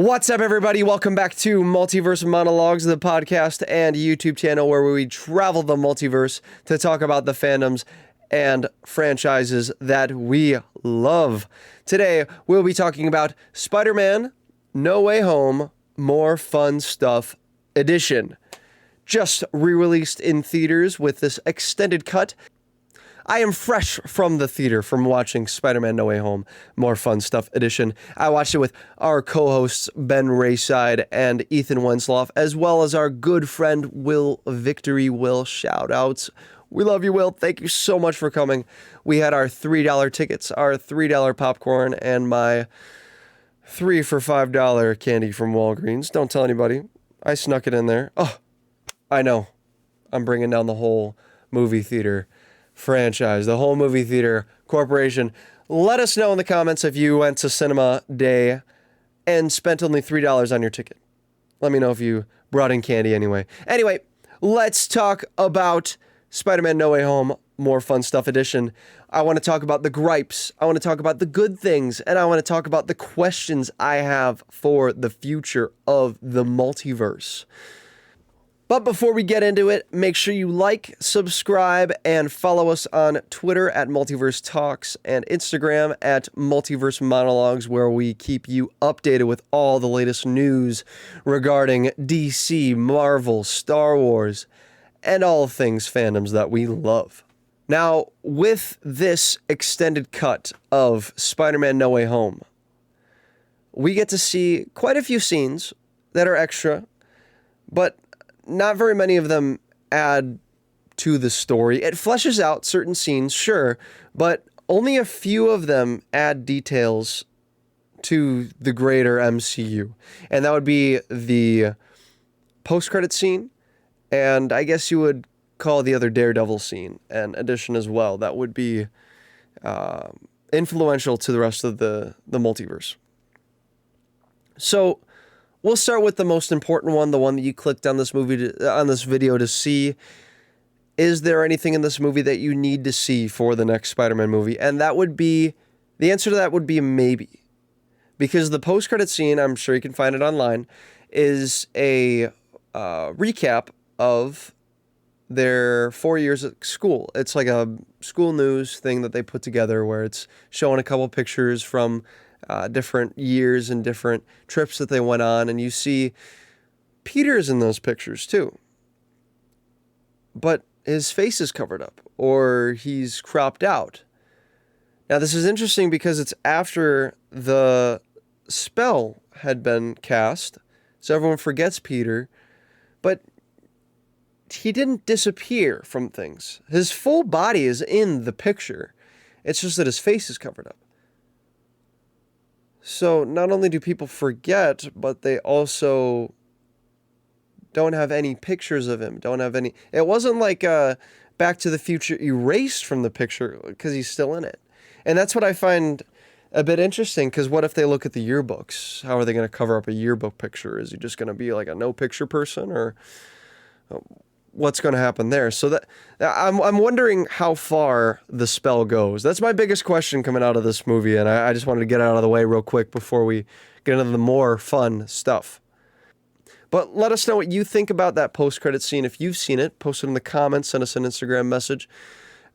What's up, everybody? Welcome back to Multiverse Monologues, the podcast and YouTube channel where we travel the multiverse to talk about the fandoms and franchises that we love. Today, we'll be talking about Spider-Man No Way Home More Fun Stuff Edition. Just re-released in theaters with this extended cut. I am fresh from the theater from watching Spider-Man No Way Home More Fun Stuff Edition. I watched it with our co-hosts Ben Rayside and Ethan Wensloff, as well as our good friend Will Victory. Will, shout outs. We love you, Will. Thank you so much for coming. We had our $3 tickets, our $3 popcorn, and my 3 for $5 candy from Walgreens. Don't tell anybody. I snuck it in there. Oh, I know. I'm bringing down the whole movie theater franchise, the whole movie theater corporation. Let us know in the comments if you went to Cinema Day and spent only $3 on your ticket. Let me know if you brought in candy anyway. Anyway, let's talk about Spider-Man No Way Home More Fun Stuff Edition. I want to talk about the gripes. I want to talk about the good things. And I want to talk about the questions I have for the future of the multiverse. But before we get into it, make sure you like, subscribe, and follow us on Twitter at Multiverse Talks and Instagram at Multiverse Monologues, where we keep you updated with all the latest news regarding DC, Marvel, Star Wars, and all things fandoms that we love. Now, with this extended cut of Spider-Man No Way Home, we get to see quite a few scenes that are extra, but not very many of them add to the story. It fleshes out certain scenes, sure, but only a few of them add details to the greater MCU. And that would be the post-credit scene, and I guess you would call the other Daredevil scene an addition as well. That would be influential to the rest of the multiverse. So we'll start with the most important one, the one that you clicked on this video to see. Is there anything in this movie that you need to see for the next Spider-Man movie? And that would be, the answer to that would be maybe. Because the post-credit scene, I'm sure you can find it online, is a recap of their 4 years at school. It's like a school news thing that they put together where it's showing a couple pictures from different years and different trips that they went on, and you see Peter's in those pictures too. But his face is covered up, or he's cropped out. Now this is interesting because it's after the spell had been cast, so everyone forgets Peter, but he didn't disappear from things. His full body is in the picture. It's just that his face is covered up. So not only do people forget, but they also don't have any pictures of him, don't have any. It wasn't like Back to the Future erased from the picture because he's still in it. And that's what I find a bit interesting, because what if they look at the yearbooks? How are they going to cover up a yearbook picture? Is he just going to be like a no picture person, or what's going to happen there? So that I'm wondering how far the spell goes. That's my biggest question coming out of this movie, and I just wanted to get it out of the way real quick before we get into the more fun stuff. But let us know what you think about that post-credit scene. If you've seen it, post it in the comments, send us an Instagram message.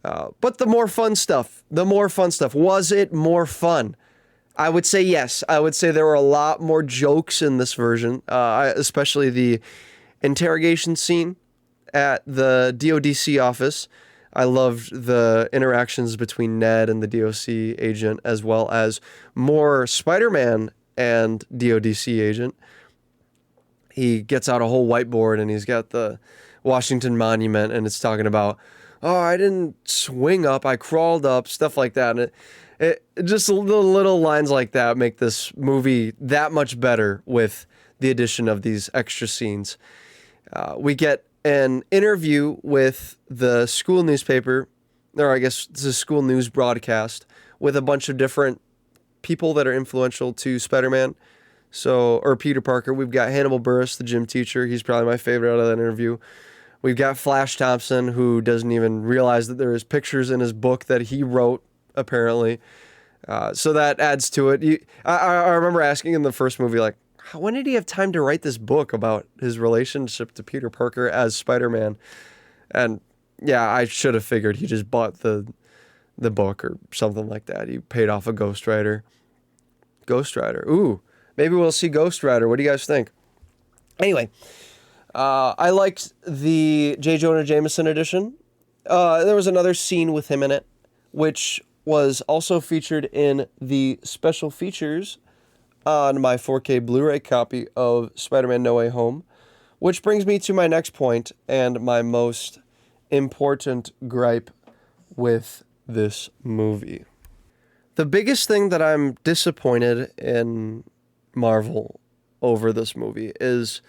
But the more fun stuff, was it more fun? I would say yes. I would say there were a lot more jokes in this version, especially the interrogation scene at the DODC office. I loved the interactions between Ned and the DOC agent, as well as more Spider-Man and DODC agent. He gets out a whole whiteboard and he's got the Washington Monument, and it's talking about, oh, I didn't swing up, I crawled up, stuff like that. And it just little lines like that make this movie that much better with the addition of these extra scenes. We get an interview with the school newspaper, or I guess it's a school news broadcast, with a bunch of different people that are influential to Spider-Man. Or Peter Parker. We've got Hannibal Buress, the gym teacher. He's probably my favorite out of that interview. We've got Flash Thompson, who doesn't even realize that there is pictures in his book that he wrote, apparently. So that adds to it. I remember asking in the first movie, like, when did he have time to write this book about his relationship to Peter Parker as Spider-Man? And yeah, I should have figured he just bought the book or something like that. He paid off a ghostwriter. Ooh, maybe we'll see Ghost Rider. What do you guys think? Anyway, I liked the J. Jonah Jameson edition. There was another scene with him in it, which was also featured in the special features on my 4K Blu-ray copy of Spider-Man No Way Home, which brings me to my next point and my most important gripe with this movie. The biggest thing that I'm disappointed in Marvel over this movie is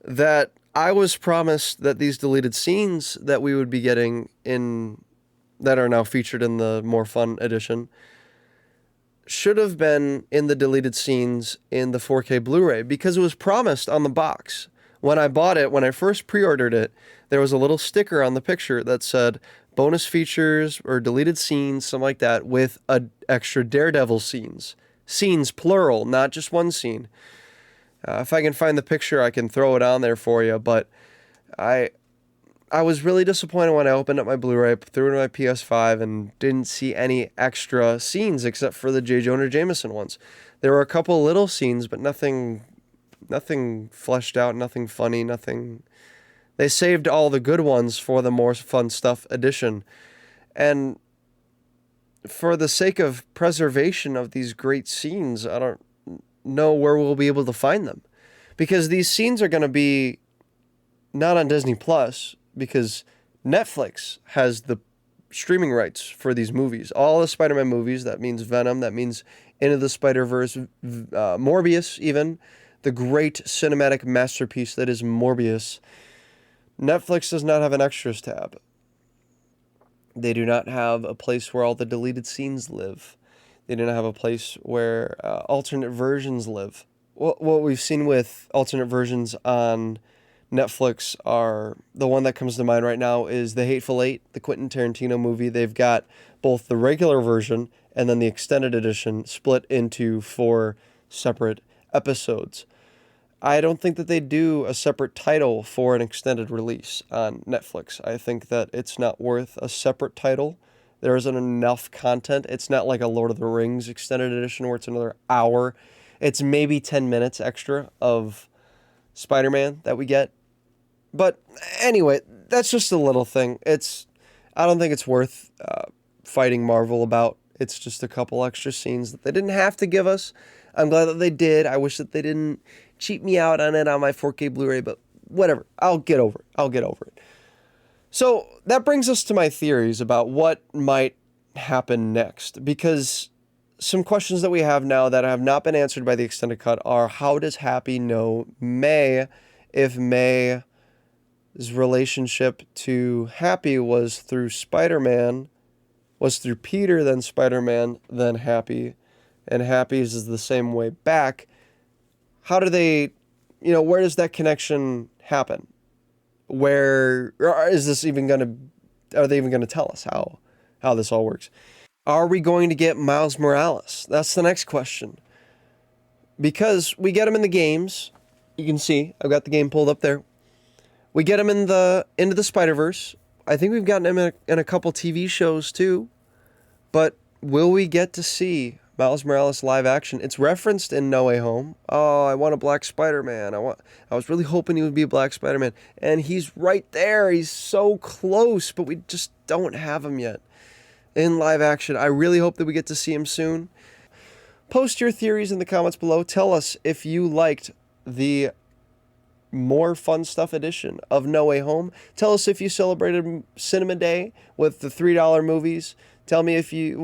that I was promised that these deleted scenes that we would be getting in, that are now featured in the more fun edition, should have been in the deleted scenes in the 4K Blu-ray, because it was promised on the box. When I bought it, when I first pre-ordered it, there was a little sticker on the picture that said bonus features or deleted scenes, something like that, with extra Daredevil scenes. Scenes, plural, not just one scene. If I can find the picture, I can throw it on there for you, but I was really disappointed when I opened up my Blu-ray, threw it in my PS5, and didn't see any extra scenes except for the J. Jonah Jameson ones. There were a couple little scenes, but nothing fleshed out, nothing funny, nothing. They saved all the good ones for the more fun stuff edition. And for the sake of preservation of these great scenes, I don't know where we'll be able to find them. Because these scenes are going to be not on Disney Plus, because Netflix has the streaming rights for these movies. All the Spider-Man movies, that means Venom, that means Into the Spider-Verse, Morbius even, the great cinematic masterpiece that is Morbius. Netflix does not have an extras tab. They do not have a place where all the deleted scenes live. They do not have a place where alternate versions live. What we've seen with alternate versions on Netflix are, the one that comes to mind right now is The Hateful Eight, the Quentin Tarantino movie. They've got both the regular version and then the extended edition split into 4 separate episodes. I don't think that they do a separate title for an extended release on Netflix. I think that it's not worth a separate title. There isn't enough content. It's not like a Lord of the Rings extended edition where it's another hour. It's maybe 10 minutes extra of Spider-Man that we get. But anyway, that's just a little thing. I don't think it's worth fighting Marvel about. It's just a couple extra scenes that they didn't have to give us. I'm glad that they did. I wish that they didn't cheat me out on it on my 4K Blu-ray, but whatever. I'll get over it. So that brings us to my theories about what might happen next, because some questions that we have now that have not been answered by the extended cut are, how does Happy know May if May's relationship to Happy was through Spider-Man, was through Peter, then Spider-Man, then Happy, and Happy's is the same way back? How do they, where does that connection happen? Where is this even going to, are they even going to tell us how this all works? Are we going to get Miles Morales? That's the next question. Because we get him in the games. You can see, I've got the game pulled up there. We get him into the Spider-Verse. I think we've gotten him in a couple TV shows too. But will we get to see Miles Morales live action? It's referenced in No Way Home. Oh, I want a black Spider-Man. I was really hoping he would be a black Spider-Man. And he's right there. He's so close, but we just don't have him yet in live action. I really hope that we get to see him soon. Post your theories in the comments below. Tell us if you liked the more fun stuff edition of No Way Home. Tell us if you celebrated Cinema Day with the $3 movies. Tell me if you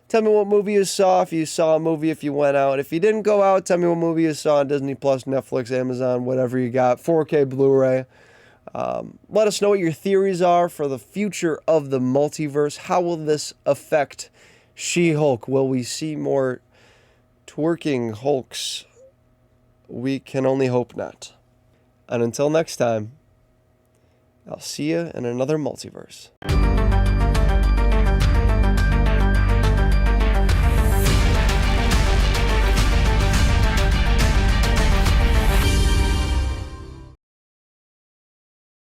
tell me what movie you saw, if you saw a movie, if you went out. If you didn't go out, tell me what movie you saw on Disney Plus, Netflix, Amazon, whatever you got, 4K Blu-ray. Let us know what your theories are for the future of the multiverse. How will this affect She-Hulk? Will we see more twerking Hulks? We can only hope not. And until next time, I'll see you in another multiverse.